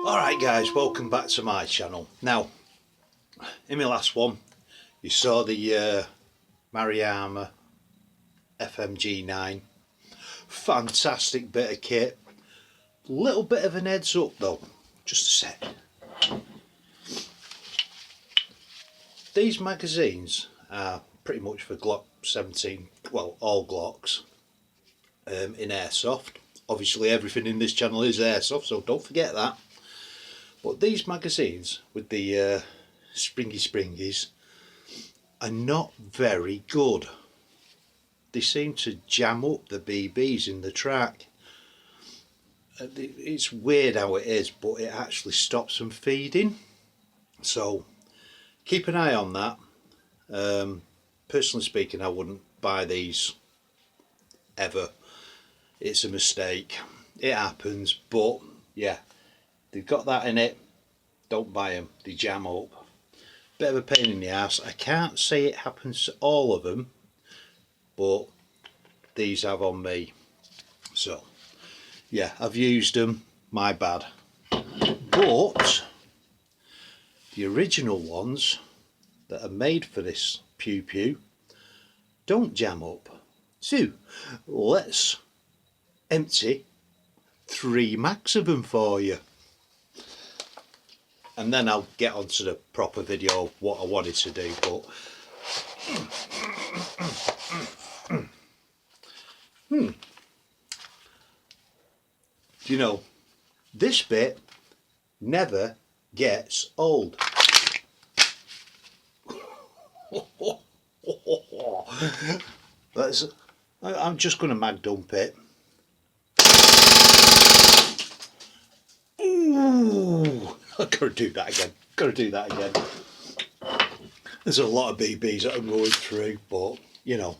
Alright guys, welcome back to my channel. Now, in my last one, you saw the Mariama FMG9. Fantastic bit of kit. Little bit of an heads up though, just a sec. These magazines are pretty much for Glock 17, well, all Glocks in Airsoft. Obviously everything in this channel is Airsoft, so don't forget that. But these magazines with the springies are not very good. They seem to jam up the BBs in the track. It's weird how it is, but it actually stops them feeding. So keep an eye on that. Personally speaking, I wouldn't buy these ever. It's a mistake. It happens, but yeah, they've got that in it. Don't buy them. They jam up. Bit of a pain in the ass. I can't say it happens to all of them, but these have on me. So yeah, I've used them. My bad. But the original ones that are made for this pew pew don't jam up. So let's empty 3 mags of them for you, and then I'll get on to the proper video of what I wanted to do. But do you know, this bit never gets old. I'm just going to mag dump it. Ooh, I've got to do that again. Got to do that again. There's a lot of BBs that I'm going through, but you know,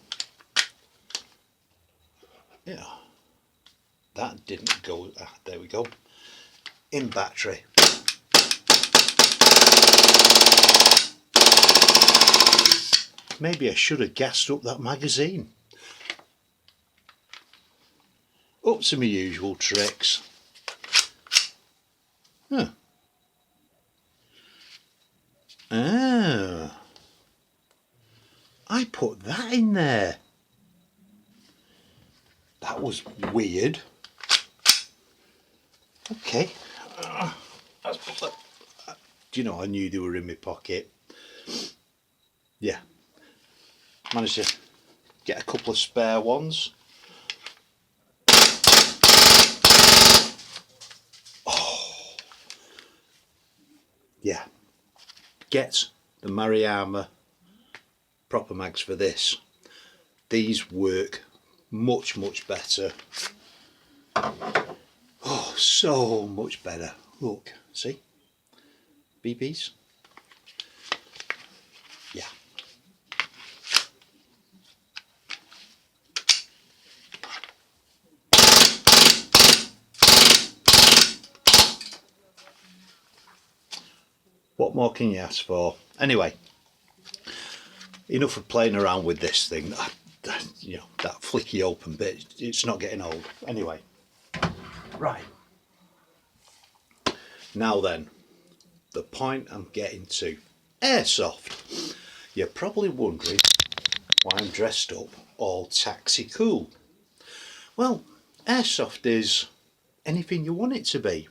yeah, that didn't go. There we go. In battery. Maybe I should have gassed up that magazine. Up to my usual tricks. Huh. Ah, I put that in there. That was weird. Okay. Do you know, I knew they were in my pocket. Yeah. Managed to get a couple of spare ones. Oh. Yeah. Get the Mariama proper mags for this. These work much better. Oh, so much better. Look, see? BBs? Yeah. What more can you ask for? Anyway, enough of playing around with this thing. You know, that flicky open bit, it's not getting old. Anyway, right. Now then, the point I'm getting to. Airsoft. You're probably wondering why I'm dressed up all taxi cool. Well, Airsoft is anything you want it to be.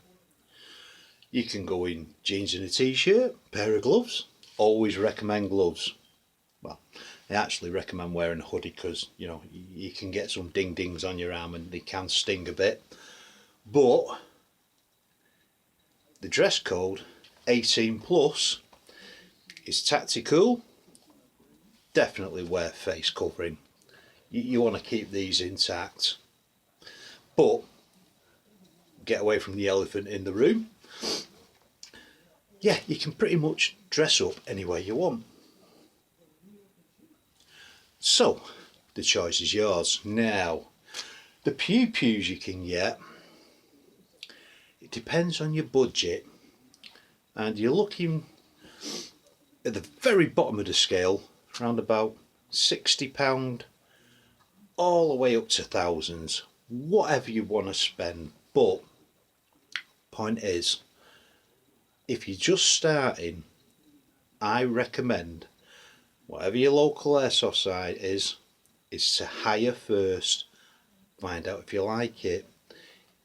You can go in jeans and a t-shirt, pair of gloves. Always recommend gloves. Well, I actually recommend wearing a hoodie because, you know, you can get some ding-dings on your arm and they can sting a bit. But the dress code, 18 plus, is tactical. Definitely wear face covering. You want to keep these intact. But get away from the elephant in the room. Yeah, you can pretty much dress up any way you want. So, the choice is yours. Now, the pew pews you can get, it depends on your budget, and you're looking at the very bottom of the scale, around about £60 all the way up to thousands, whatever you want to spend. But point is, if you're just starting, I recommend, whatever your local airsoft site is to hire first, find out if you like it,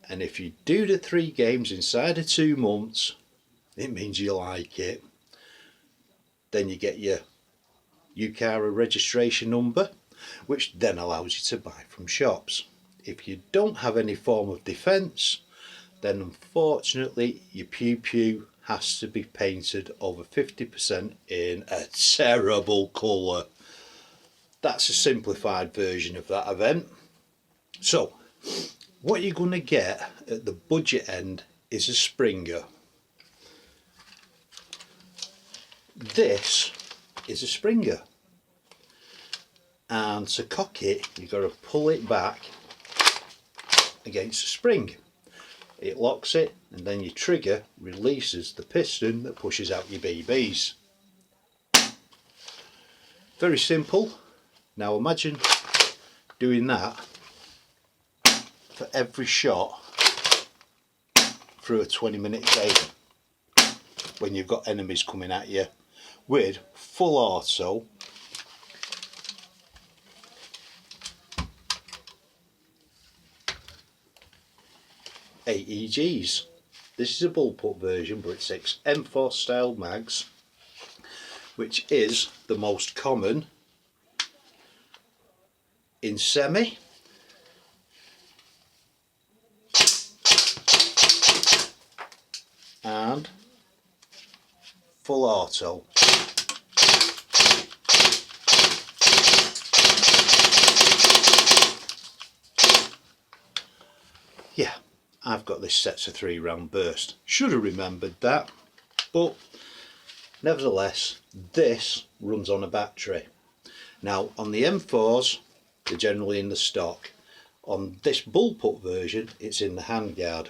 and if you do the 3 games inside of 2 months, it means you like it. Then you get your ukara registration number, which then allows you to buy from shops. If you don't have any form of defence, then unfortunately your pew pew has to be painted over 50% in a terrible colour. That's a simplified version of that event. So what you're going to get at the budget end is a Springer. This is a Springer, and to cock it you've got to pull it back against the spring. It locks it, and then your trigger releases the piston that pushes out your BBs. Very simple. Now imagine doing that for every shot through a 20-minute game when you've got enemies coming at you with full auto. AEGs. This is a bullpup version, but it takes M4 style mags, which is the most common in semi, and full auto. Yeah, I've got this set to 3-round burst. Should have remembered that, but nevertheless, this runs on a battery. Now on the M4s, they're generally in the stock. On this bullpup version, it's in the handguard.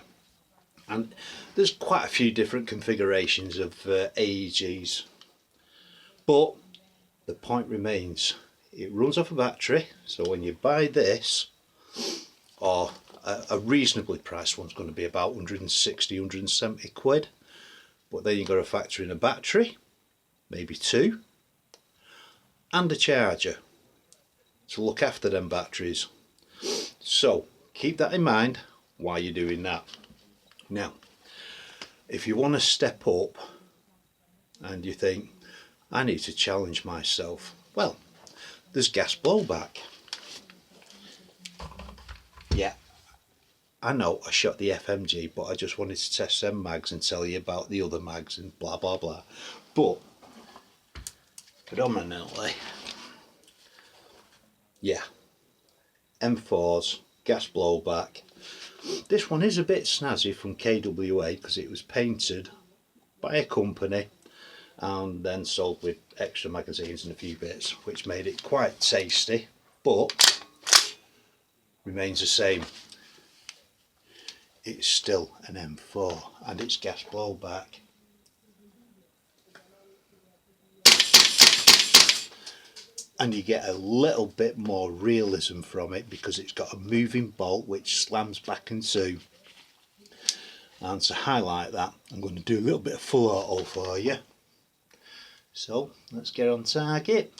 And there's quite a few different configurations of AEGs. But the point remains, it runs off a battery, so when you buy this, or a reasonably priced one's going to be about 160, 170 quid. But then you've got to factor in a battery, maybe 2, and a charger to look after them batteries. So keep that in mind while you're doing that. Now, if you want to step up and you think, I need to challenge myself, well, there's gas blowback. Yeah, I know I shot the FMG, but I just wanted to test them mags and tell you about the other mags and blah blah blah. But predominantly, yeah, M4s, gas blowback. This one is a bit snazzy from KWA because it was painted by a company and then sold with extra magazines and a few bits, which made it quite tasty, but remains the same. It's still an M4 and it's gas blowback. And you get a little bit more realism from it because it's got a moving bolt which slams back in 2. And to highlight that, I'm going to do a little bit of full auto for you. So let's get on target,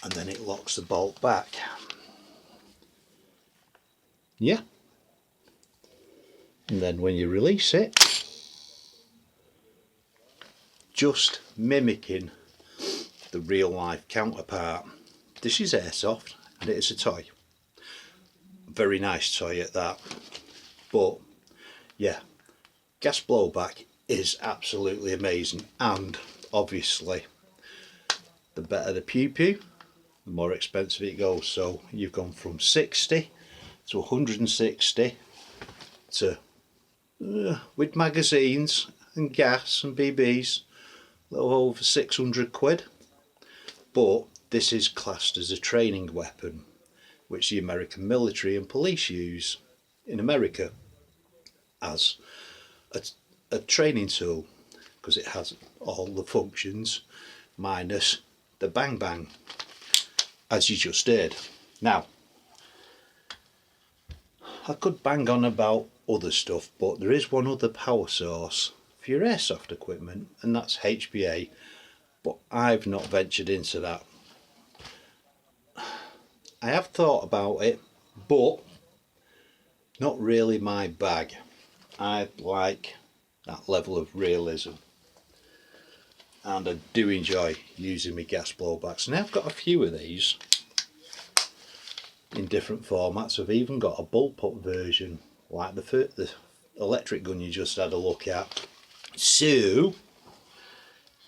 and then it locks the bolt back. Yeah. And then when you release it, just mimicking the real life counterpart. This is Airsoft and it is a toy. Very nice toy at that. But yeah, gas blowback is absolutely amazing, and obviously the better the pew pew, the more expensive it goes. So you've gone from 60 to 160 to with magazines and gas and BBs, a little over 600 quid. But this is classed as a training weapon, which the American military and police use in America as a training tool, because it has all the functions minus the bang bang, as you just did. Now, I could bang on about other stuff, but there is one other power source for your airsoft equipment, and that's HPA, but I've not ventured into that. I have thought about it, but not really my bag. I like that level of realism, and I do enjoy using my gas blowbacks, and I've got a few of these in different formats. I've even got a bullpup version like the electric gun you just had a look at. So,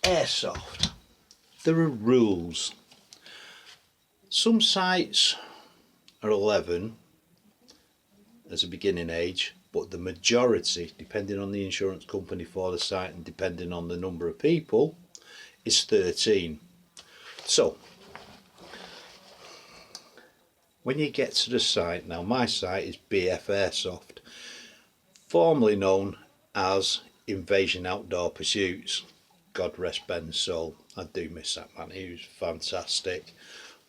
airsoft, there are rules. Some sites are 11 as a beginning age, but the majority, depending on the insurance company for the site and depending on the number of people, is 13. So when you get to the site, now my site is BF Airsoft, formerly known as Invasion Outdoor Pursuits. God rest Ben's soul. I do miss that man, he was fantastic.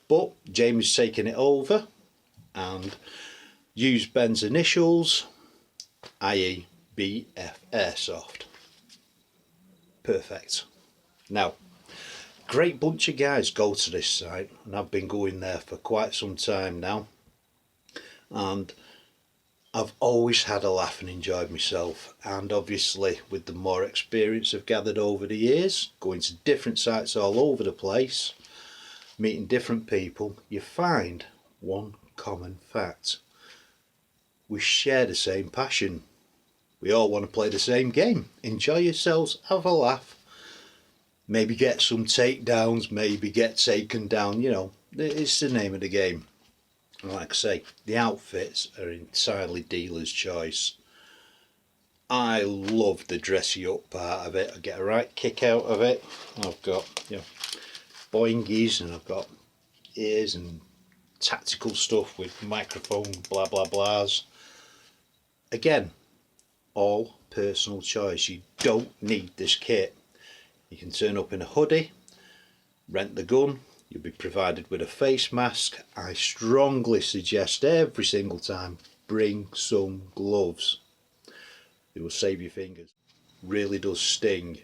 But Jamie's taken it over and used Ben's initials, i.e. BF Airsoft. Perfect. Now, great bunch of guys go to this site, and I've been going there for quite some time now, and I've always had a laugh and enjoyed myself. And obviously with the more experience I've gathered over the years, going to different sites all over the place, meeting different people, you find one common fact: we share the same passion. We all want to play the same game, enjoy yourselves, have a laugh, maybe get some takedowns, maybe get taken down, you know, it's the name of the game. And like I say, the outfits are entirely dealer's choice. I love the dress you up part of it. I get a right kick out of it. I've got, you know, boingies, and I've got ears and tactical stuff with microphone blah blah blahs. Again, all personal choice. You don't need this kit. You can turn up in a hoodie, rent the gun, you'll be provided with a face mask. I strongly suggest every single time, bring some gloves. It will save your fingers. Really does sting.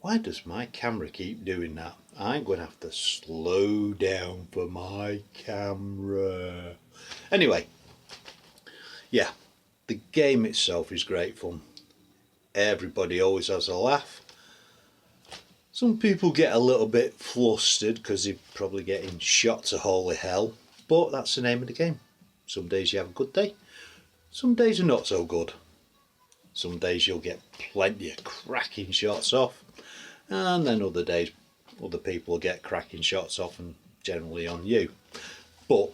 Why does my camera keep doing that? I'm going to have to slow down for my camera. Anyway, yeah, the game itself is great fun. Everybody always has a laugh. Some people get a little bit flustered because they're probably getting shot to holy hell, but that's the name of the game. Some days you have a good day, some days are not so good. Some days you'll get plenty of cracking shots off, and then other days other people will get cracking shots off, and generally on you. But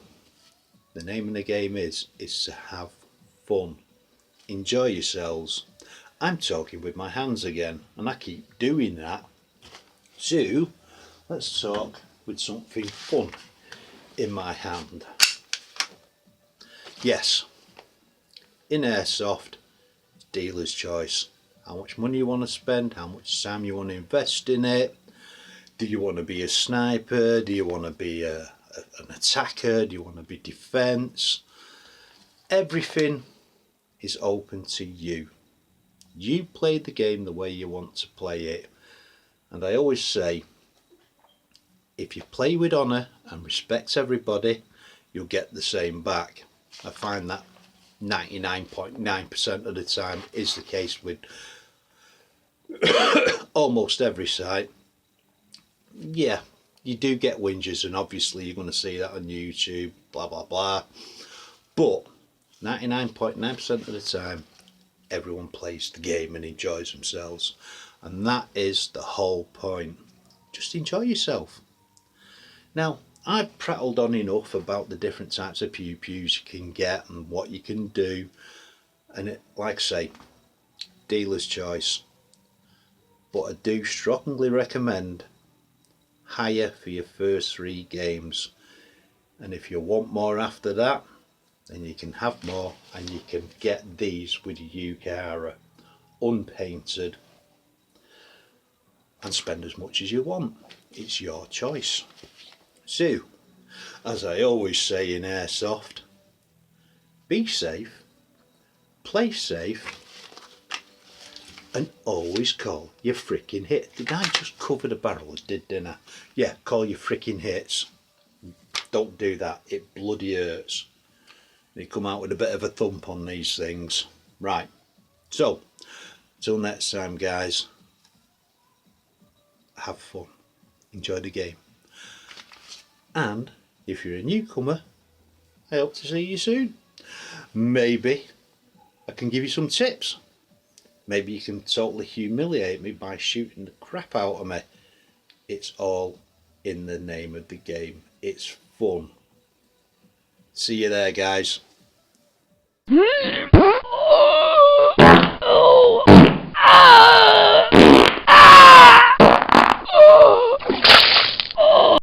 the name of the game is to have fun, enjoy yourselves. I'm talking with my hands again, and I keep doing that. So let's talk with something fun in my hand. Yes, in airsoft, it's dealer's choice. How much money you want to spend, how much time you want to invest in it. Do you want to be a sniper? Do you want to be an attacker? Do you want to be defense? Everything is open to you. You play the game the way you want to play it. And I always say, if you play with honour and respect everybody, you'll get the same back. I find that 99.9% of the time is the case with almost every site. Yeah, you do get whingers, and obviously you're going to see that on YouTube, blah blah blah. But 99.9% of the time, everyone plays the game and enjoys themselves. And that is the whole point. Just enjoy yourself. Now, I've prattled on enough about the different types of pew pews you can get and what you can do. And it, like I say, dealer's choice. But I do strongly recommend hire for your first 3 games. And if you want more after that, then you can have more, and you can get these with your ukara, unpainted, and spend as much as you want. It's your choice. So, as I always say in airsoft, be safe, play safe, and always call your freaking hit. Did I just cover the barrel? Didn't I? Yeah, call your freaking hits. Don't do that, it bloody hurts. They come out with a bit of a thump on these things. Right, so till next time guys, have fun, enjoy the game, and if you're a newcomer, I hope to see you soon. Maybe I can give you some tips. Maybe you can totally humiliate me by shooting the crap out of me. It's all in the name of the game. It's fun. See you there guys.